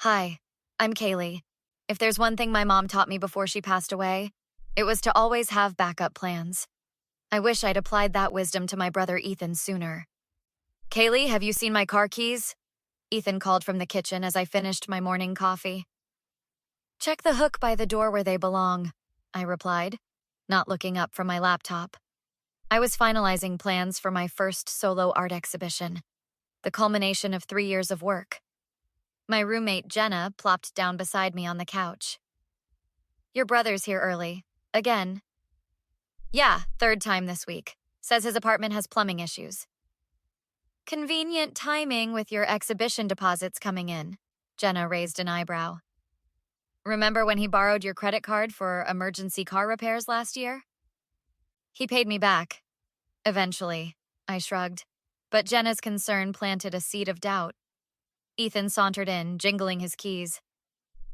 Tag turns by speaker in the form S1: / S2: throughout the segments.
S1: Hi, I'm Kaylee. If there's one thing my mom taught me before she passed away, it was to always have backup plans. I wish I'd applied that wisdom to my brother Ethan sooner. Kaylee, have you seen my car keys? Ethan called from the kitchen as I finished my morning coffee. Check the hook by the door where they belong, I replied, not looking up from my laptop. I was finalizing plans for my first solo art exhibition, the culmination of 3 years of work. My roommate, Jenna, plopped down beside me on the couch. Your brother's here early. Again. Yeah, third time this week. Says his apartment has plumbing issues. Convenient timing with your exhibition deposits coming in. Jenna raised an eyebrow. Remember when he borrowed your credit card for emergency car repairs last year? He paid me back. Eventually, I shrugged. But Jenna's concern planted a seed of doubt. Ethan sauntered in, jingling his keys.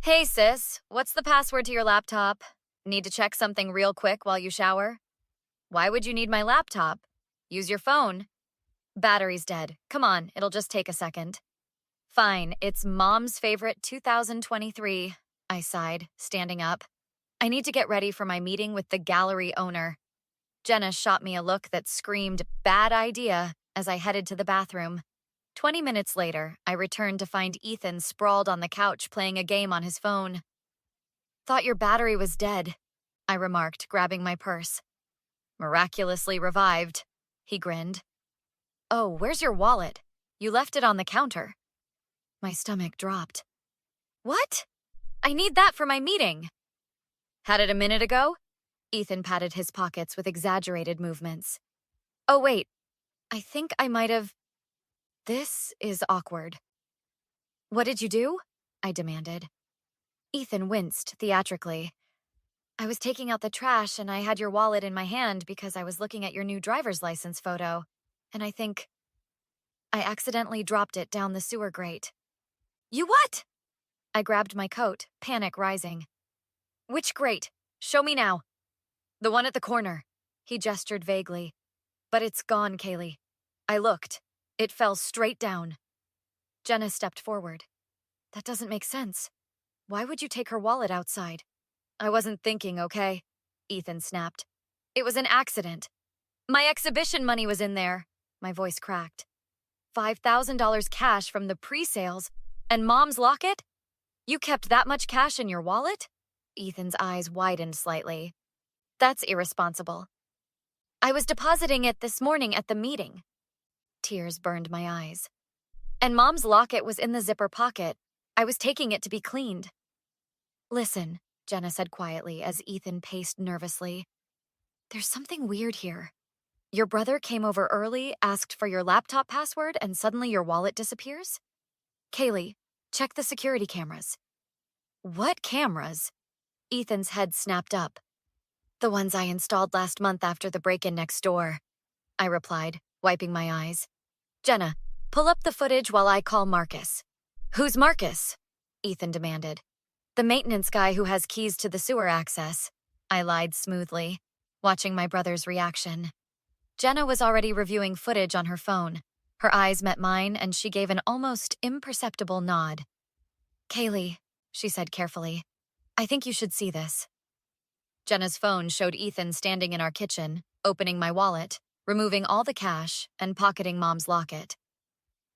S1: Hey sis, what's the password to your laptop? Need to check something real quick while you shower? Why would you need my laptop? Use your phone. Battery's dead. Come on, it'll just take a second. Fine, it's Mom's favorite 2023, I sighed, standing up. I need to get ready for my meeting with the gallery owner. Jenna shot me a look that screamed, bad idea, as I headed to the bathroom. 20 minutes later, I returned to find Ethan sprawled on the couch playing a game on his phone. Thought your battery was dead, I remarked, grabbing my purse. Miraculously revived, he grinned. Oh, where's your wallet? You left it on the counter. My stomach dropped. What? I need that for my meeting. Had it a minute ago? Ethan patted his pockets with exaggerated movements. Oh, wait. I think I might have... This is awkward. What did you do? I demanded. Ethan winced theatrically. I was taking out the trash and I had your wallet in my hand because I was looking at your new driver's license photo, and I think I accidentally dropped it down the sewer grate. You what? I grabbed my coat, panic rising. Which grate? Show me now. The one at the corner. He gestured vaguely. But it's gone, Kaylee. I looked. It fell straight down. Jenna stepped forward. That doesn't make sense. Why would you take her wallet outside? I wasn't thinking, okay? Ethan snapped. It was an accident. My exhibition money was in there. My voice cracked. $5,000 cash from the pre-sales, and Mom's locket? You kept that much cash in your wallet? Ethan's eyes widened slightly. That's irresponsible. I was depositing it this morning at the meeting. Tears burned my eyes. And Mom's locket was in the zipper pocket. I was taking it to be cleaned. Listen, Jenna said quietly as Ethan paced nervously. There's something weird here. Your brother came over early, asked for your laptop password, and suddenly your wallet disappears? Kaylee, check the security cameras. What cameras? Ethan's head snapped up. The ones I installed last month after the break-in next door, I replied, wiping my eyes. Jenna, pull up the footage while I call Marcus. Who's Marcus? Ethan demanded. The maintenance guy who has keys to the sewer access, I lied smoothly, watching my brother's reaction. Jenna was already reviewing footage on her phone. Her eyes met mine and she gave an almost imperceptible nod. Kaylee, she said carefully, I think you should see this. Jenna's phone showed Ethan standing in our kitchen, opening my wallet, removing all the cash, and pocketing Mom's locket.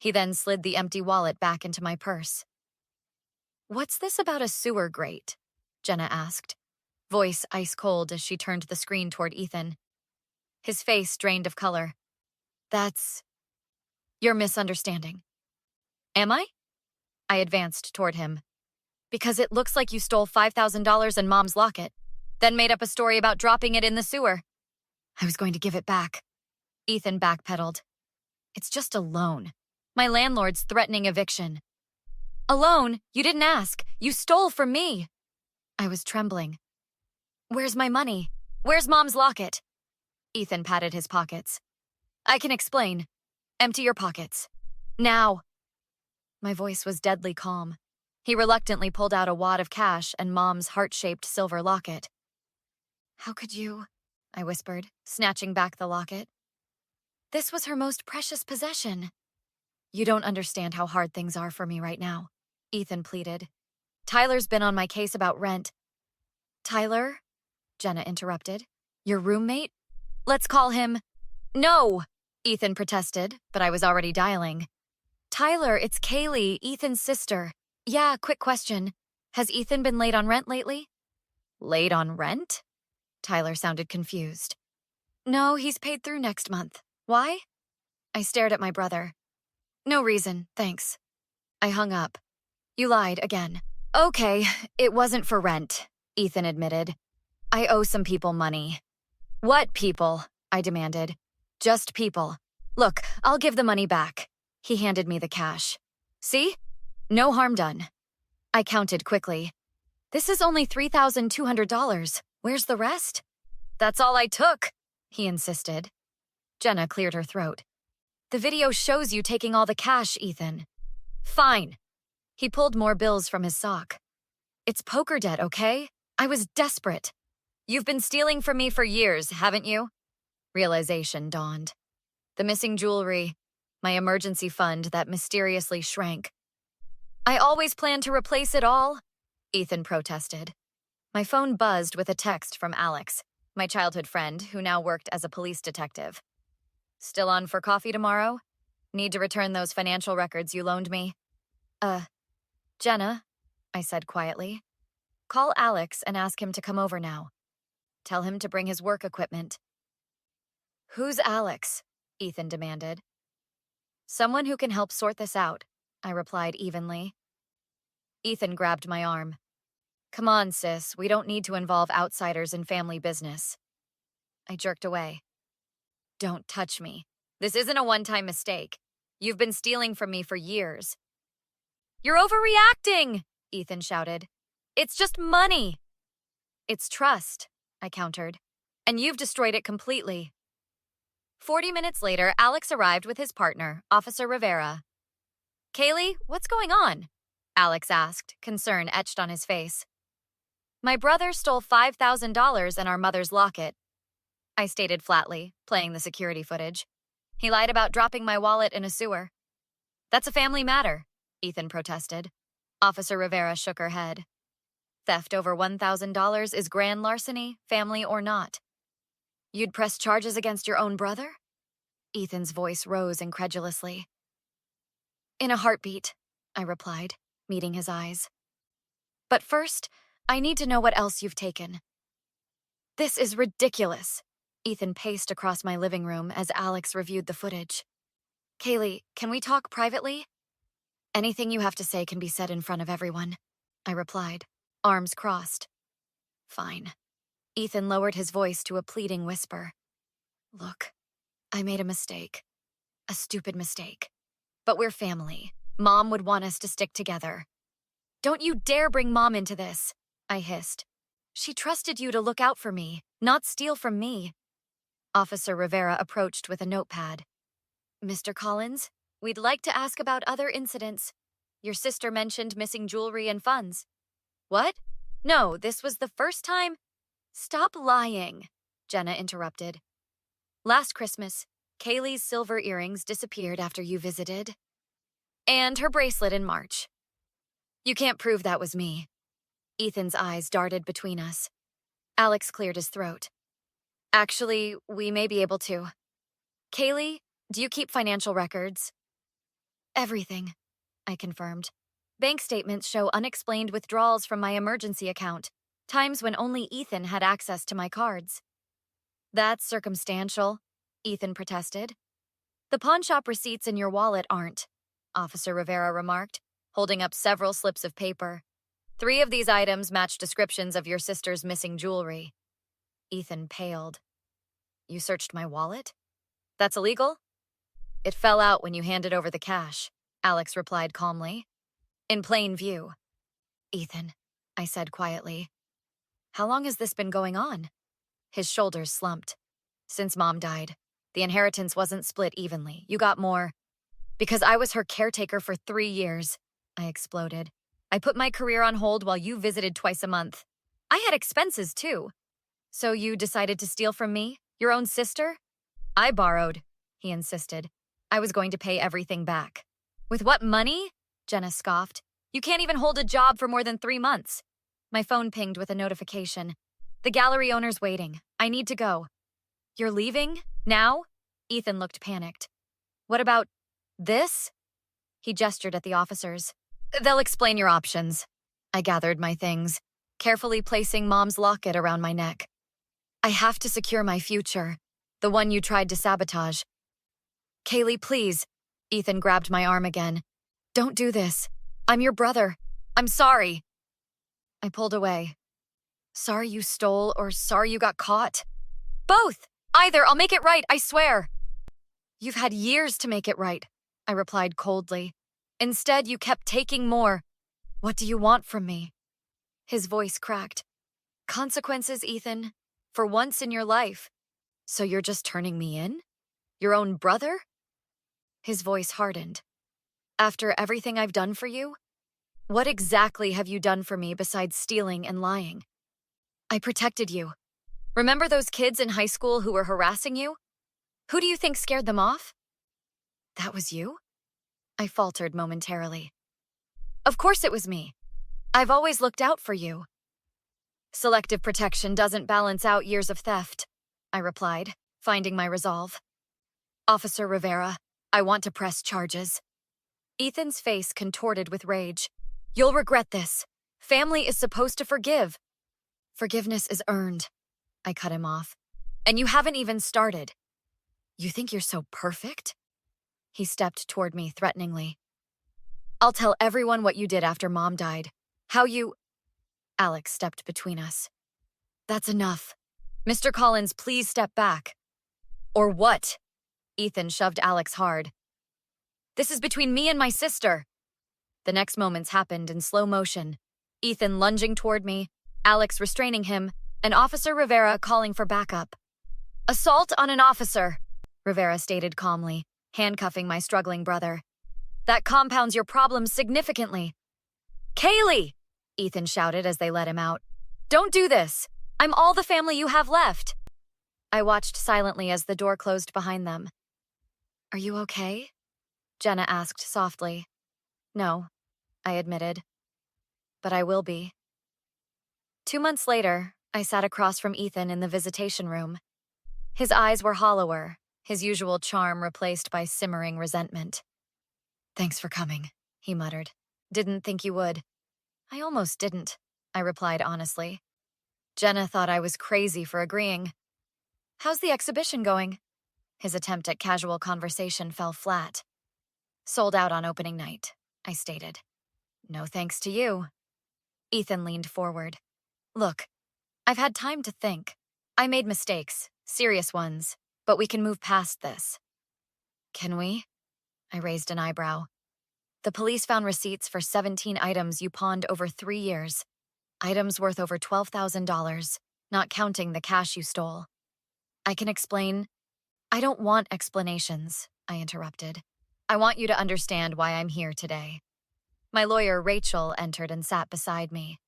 S1: He then slid the empty wallet back into my purse. What's this about a sewer grate? Jenna asked, voice ice cold as she turned the screen toward Ethan. His face drained of color. That's... You're misunderstanding. Am I? I advanced toward him. Because it looks like you stole $5,000 in Mom's locket, then made up a story about dropping it in the sewer. I was going to give it back. Ethan backpedaled. It's just a loan. My landlord's threatening eviction. A loan? You didn't ask. You stole from me. I was trembling. Where's my money? Where's Mom's locket? Ethan patted his pockets. I can explain. Empty your pockets. Now. My voice was deadly calm. He reluctantly pulled out a wad of cash and Mom's heart-shaped silver locket. How could you? I whispered, snatching back the locket. This was her most precious possession. You don't understand how hard things are for me right now. Ethan pleaded. Tyler's been on my case about rent. Tyler? Jenna interrupted. Your roommate? Let's call him. No, Ethan protested, but I was already dialing. Tyler, it's Kaylee, Ethan's sister. Yeah, quick question. Has Ethan been late on rent lately? Late on rent? Tyler sounded confused. No, he's paid through next month. Why? I stared at my brother. No reason, thanks. I hung up. You lied again. Okay, it wasn't for rent, Ethan admitted. I owe some people money. What people? I demanded. Just people. Look, I'll give the money back. He handed me the cash. See? No harm done. I counted quickly. This is only $3,200. Where's the rest? That's all I took, he insisted. Jenna cleared her throat. The video shows you taking all the cash, Ethan. Fine. He pulled more bills from his sock. It's poker debt, okay? I was desperate. You've been stealing from me for years, haven't you? Realization dawned. The missing jewelry, my emergency fund that mysteriously shrank. I always planned to replace it all, Ethan protested. My phone buzzed with a text from Alex, my childhood friend who now worked as a police detective. Still on for coffee tomorrow? Need to return those financial records you loaned me? Jenna, I said quietly. Call Alex and ask him to come over now. Tell him to bring his work equipment. Who's Alex? Ethan demanded. Someone who can help sort this out, I replied evenly. Ethan grabbed my arm. Come on, sis, we don't need to involve outsiders in family business. I jerked away. Don't touch me. This isn't a one-time mistake. You've been stealing from me for years. You're overreacting, Ethan shouted. It's just money. It's trust, I countered. And you've destroyed it completely. 40 minutes later, Alex arrived with his partner, Officer Rivera. Kaylee, what's going on? Alex asked, concern etched on his face. My brother stole $5,000 and our mother's locket, I stated flatly, playing the security footage. He lied about dropping my wallet in a sewer. That's a family matter, Ethan protested. Officer Rivera shook her head. Theft over $1,000 is grand larceny, family or not. You'd press charges against your own brother? Ethan's voice rose incredulously. In a heartbeat, I replied, meeting his eyes. But first, I need to know what else you've taken. This is ridiculous. Ethan paced across my living room as Alex reviewed the footage. Kaylee, can we talk privately? Anything you have to say can be said in front of everyone, I replied, arms crossed. Fine. Ethan lowered his voice to a pleading whisper. Look, I made a mistake. A stupid mistake. But we're family. Mom would want us to stick together. Don't you dare bring Mom into this, I hissed. She trusted you to look out for me, not steal from me. Officer Rivera approached with a notepad. Mr. Collins, we'd like to ask about other incidents. Your sister mentioned missing jewelry and funds. What? No, this was the first time. Stop lying, Jenna interrupted. Last Christmas, Kaylee's silver earrings disappeared after you visited. And her bracelet in March. You can't prove that was me. Ethan's eyes darted between us. Alex cleared his throat. Actually, we may be able to. Kaylee, do you keep financial records? Everything, I confirmed. Bank statements show unexplained withdrawals from my emergency account, times when only Ethan had access to my cards. That's circumstantial, Ethan protested. The pawnshop receipts in your wallet aren't, Officer Rivera remarked, holding up several slips of paper. 3 of these items match descriptions of your sister's missing jewelry. Ethan paled. You searched my wallet? That's illegal? It fell out when you handed over the cash, Alex replied calmly. In plain view. Ethan, I said quietly. How long has this been going on? His shoulders slumped. Since Mom died. The inheritance wasn't split evenly. You got more. Because I was her caretaker for 3 years, I exploded. I put my career on hold while you visited twice a month. I had expenses, too. So you decided to steal from me? Your own sister? I borrowed, he insisted. I was going to pay everything back. With what money? Jenna scoffed. You can't even hold a job for more than 3 months. My phone pinged with a notification. The gallery owner's waiting. I need to go. You're leaving? Now? Ethan looked panicked. What about this? He gestured at the officers. They'll explain your options. I gathered my things, carefully placing Mom's locket around my neck. I have to secure my future, the one you tried to sabotage. Kaylee, please. Ethan grabbed my arm again. Don't do this. I'm your brother. I'm sorry. I pulled away. Sorry you stole or sorry you got caught? Both. Either. I'll make it right, I swear. You've had years to make it right, I replied coldly. Instead, you kept taking more. What do you want from me? His voice cracked. Consequences, Ethan. For once in your life. So you're just turning me in? Your own brother? His voice hardened. After everything I've done for you? What exactly have you done for me besides stealing and lying? I protected you. Remember those kids in high school who were harassing you? Who do you think scared them off? That was you? I faltered momentarily. Of course it was me. I've always looked out for you. Selective protection doesn't balance out years of theft, I replied, finding my resolve. Officer Rivera, I want to press charges. Ethan's face contorted with rage. You'll regret this. Family is supposed to forgive. Forgiveness is earned. I cut him off. And you haven't even started. You think you're so perfect? He stepped toward me threateningly. I'll tell everyone what you did after Mom died. How you... Alex stepped between us. That's enough. Mr. Collins, please step back. Or what? Ethan shoved Alex hard. This is between me and my sister. The next moments happened in slow motion. Ethan lunging toward me, Alex restraining him, and Officer Rivera calling for backup. Assault on an officer, Rivera stated calmly, handcuffing my struggling brother. That compounds your problems significantly. Kaylee! Ethan shouted as they let him out. Don't do this! I'm all the family you have left! I watched silently as the door closed behind them. Are you okay? Jenna asked softly. No, I admitted. But I will be. 2 months later, I sat across from Ethan in the visitation room. His eyes were hollower, his usual charm replaced by simmering resentment. Thanks for coming, he muttered. Didn't think you would. I almost didn't, I replied honestly. Jenna thought I was crazy for agreeing. How's the exhibition going? His attempt at casual conversation fell flat. Sold out on opening night, I stated. No thanks to you. Ethan leaned forward. Look, I've had time to think. I made mistakes, serious ones, but we can move past this. Can we? I raised an eyebrow. The police found receipts for 17 items you pawned over 3 years. Items worth over $12,000, not counting the cash you stole. I can explain. I don't want explanations, I interrupted. I want you to understand why I'm here today. My lawyer, Rachel, entered and sat beside me.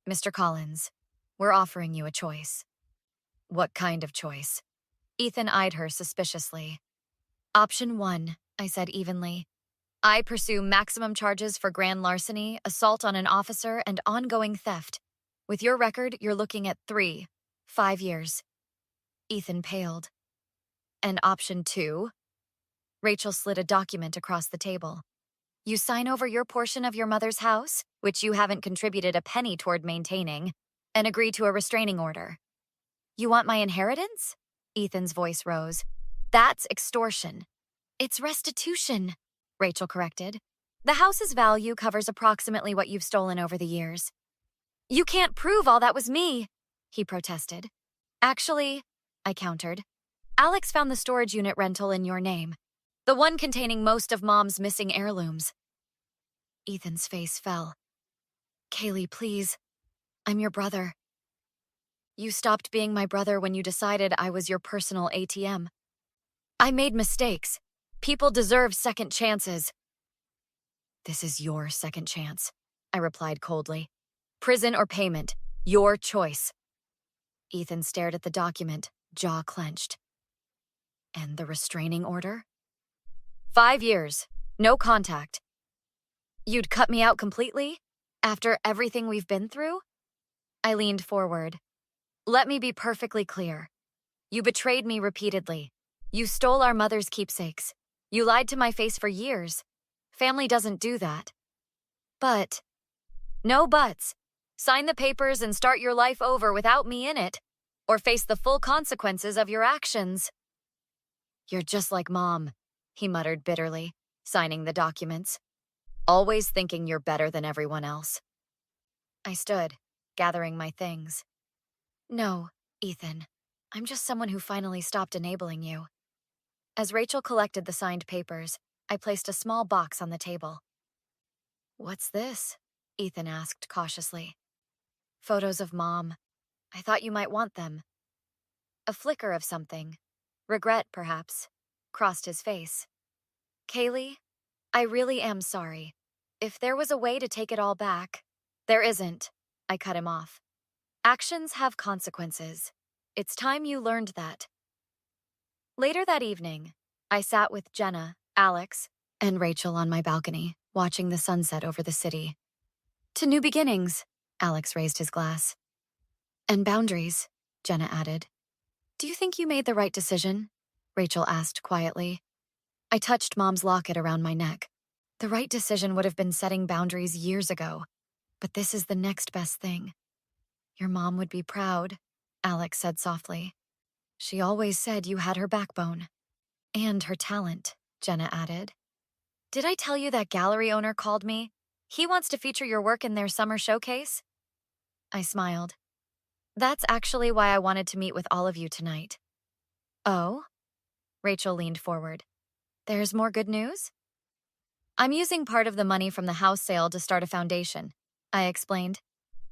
S1: Mr. Collins, we're offering you a choice. What kind of choice? Ethan eyed her suspiciously. Option 1, I said evenly. I pursue maximum charges for grand larceny, assault on an officer, and ongoing theft. With your record, you're looking at 5 years. Ethan paled. And option 2? Rachel slid a document across the table. You sign over your portion of your mother's house, which you haven't contributed a penny toward maintaining, and agree to a restraining order. You want my inheritance? Ethan's voice rose. That's extortion. It's restitution, Rachel corrected. The house's value covers approximately what you've stolen over the years. You can't prove all that was me, he protested. Actually, I countered, Alex found the storage unit rental in your name, the one containing most of Mom's missing heirlooms. Ethan's face fell. Kaylee, please. I'm your brother. You stopped being my brother when you decided I was your personal ATM. I made mistakes. People deserve second chances. This is your second chance, I replied coldly. Prison or payment, your choice. Ethan stared at the document, jaw clenched. And the restraining order? 5 years, no contact. You'd cut me out completely? After everything we've been through? I leaned forward. Let me be perfectly clear. You betrayed me repeatedly. You stole our mother's keepsakes. You lied to my face for years. Family doesn't do that. But, no buts. Sign the papers and start your life over without me in it, or face the full consequences of your actions. You're just like Mom, he muttered bitterly, signing the documents. Always thinking you're better than everyone else. I stood, gathering my things. No, Ethan. I'm just someone who finally stopped enabling you. As Rachel collected the signed papers, I placed a small box on the table. What's this? Ethan asked cautiously. Photos of Mom. I thought you might want them. A flicker of something, regret perhaps, crossed his face. Kaylee, I really am sorry. If there was a way to take it all back, there isn't. I cut him off. Actions have consequences. It's time you learned that. Later that evening, I sat with Jenna, Alex, and Rachel on my balcony, watching the sunset over the city. To new beginnings, Alex raised his glass. And boundaries, Jenna added. Do you think you made the right decision? Rachel asked quietly. I touched Mom's locket around my neck. The right decision would have been setting boundaries years ago, but this is the next best thing. Your mom would be proud, Alex said softly. She always said you had her backbone. And her talent, Jenna added. Did I tell you that gallery owner called me? He wants to feature your work in their summer showcase? I smiled. That's actually why I wanted to meet with all of you tonight. Oh? Rachel leaned forward. There's more good news? I'm using part of the money from the house sale to start a foundation, I explained,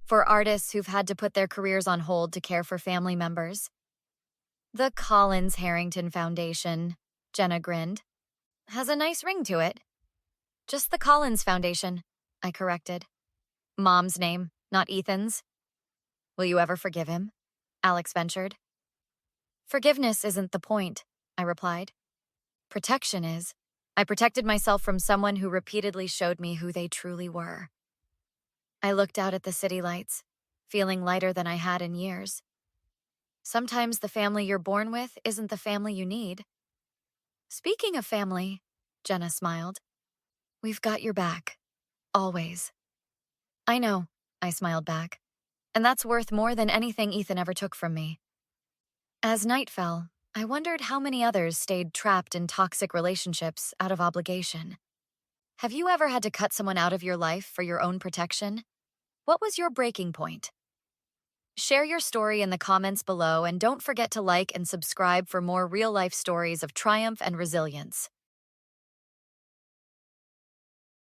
S1: for artists who've had to put their careers on hold to care for family members. The Collins Harrington Foundation, Jenna grinned. Has a nice ring to it. Just the Collins Foundation, I corrected. Mom's name, not Ethan's. Will you ever forgive him? Alex ventured. Forgiveness isn't the point, I replied. Protection is. I protected myself from someone who repeatedly showed me who they truly were. I looked out at the city lights, feeling lighter than I had in years. Sometimes the family you're born with isn't the family you need. Speaking of family, Jenna smiled. We've got your back. Always. I know, I smiled back. And that's worth more than anything Ethan ever took from me. As night fell, I wondered how many others stayed trapped in toxic relationships out of obligation. Have you ever had to cut someone out of your life for your own protection? What was your breaking point? Share your story in the comments below and don't forget to like and subscribe for more real-life stories of triumph and resilience.